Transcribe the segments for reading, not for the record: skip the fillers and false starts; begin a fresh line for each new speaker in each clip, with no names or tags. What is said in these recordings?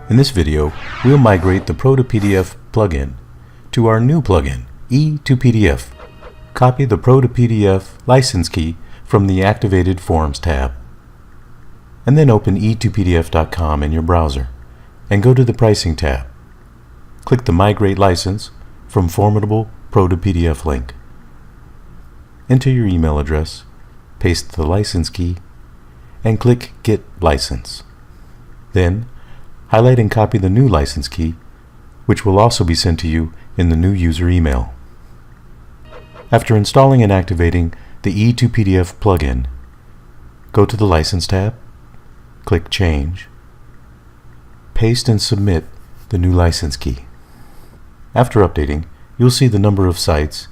In this video, we'll migrate the Pro2PDF plugin to our new plugin, E2Pdf. Copy the Pro2PDF license key from the Activated Forms tab. And then open E2Pdf.com in your browser and go to the Pricing tab. Click the Migrate license from Formidable PRO2PDF link. Enter your email address, paste the license key, and click Get License. Then, highlight and copy the new license key, which will also be sent to you in the new user email. After installing and activating the E2Pdf plugin, go to the License tab, click Change, paste and submit the new license key. After updating, you'll see the number of sites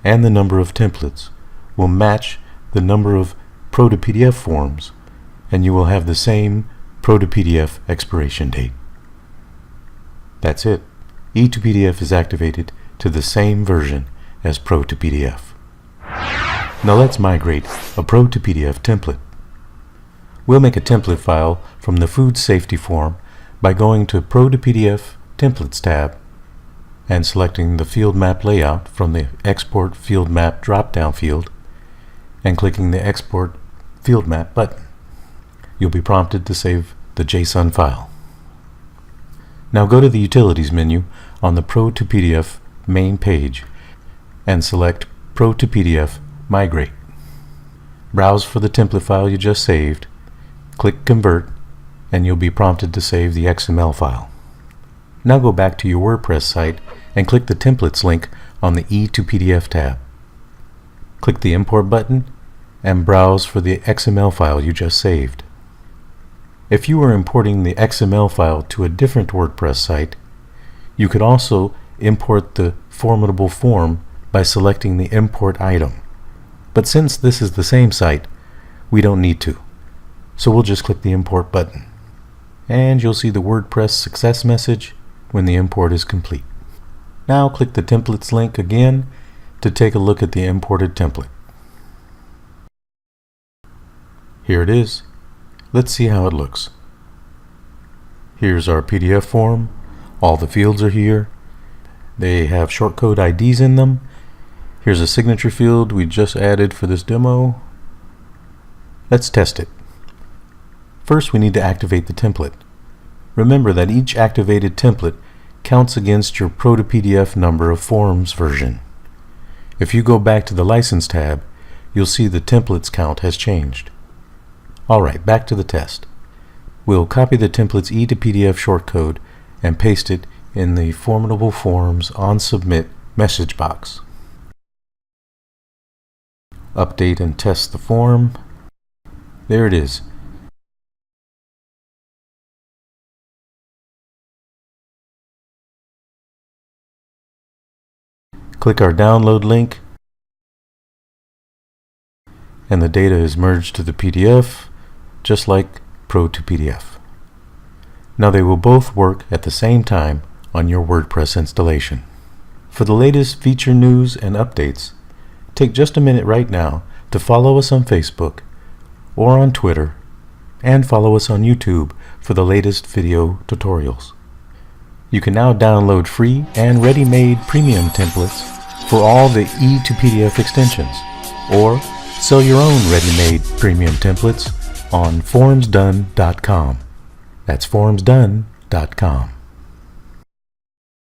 and the number of templates will match the number of Pro2PDF forms, and you will have the same Pro2PDF expiration date. That's it. E2Pdf is activated to the same version as Pro2PDF. Now let's migrate a Pro2PDF template. We'll make a template file from the food safety form by going to Pro2PDF Templates tab and selecting the field map layout from the Export Field Map drop-down field and clicking the Export Field Map button. You'll be prompted to save the JSON file. Now go to the Utilities menu on the Pro2PDF main page and select Pro2PDF Migrate. Browse for the template file you just saved, click Convert, and you'll be prompted to save the XML file. Now go back to your WordPress site and click the Templates link on the E2Pdf tab. Click the Import button and browse for the XML file you just saved. If you are importing the XML file to a different WordPress site, you could also import the Formidable Form by selecting the Import item. But since this is the same site, we don't need to. So we'll just click the Import button. And you'll see the WordPress success message when the import is complete. Now click the Templates link again to take a look at the imported template. Here it is. Let's see how it looks. Here's our PDF form. All the fields are here. They have shortcode IDs in them. Here's a signature field we just added for this demo. Let's test it. First, we need to activate the template. Remember that each activated template counts against your Pro2PDF number of forms version. If you go back to the License tab, you'll see the templates count has changed. Alright, back to the test. We'll copy the template's E2Pdf shortcode and paste it in the Formidable Forms on Submit message box. Update and test the form. There it is. Click our download link and the data is merged to the PDF, just like Pro2PDF. Now they will both work at the same time on your WordPress installation. For the latest feature news and updates, take just a minute right now to follow us on Facebook or on Twitter, and follow us on YouTube for the latest video tutorials. You can now download free and ready-made premium templates for all the E2Pdf extensions, or sell your own ready-made premium templates on formsdone.com. That's formsdone.com.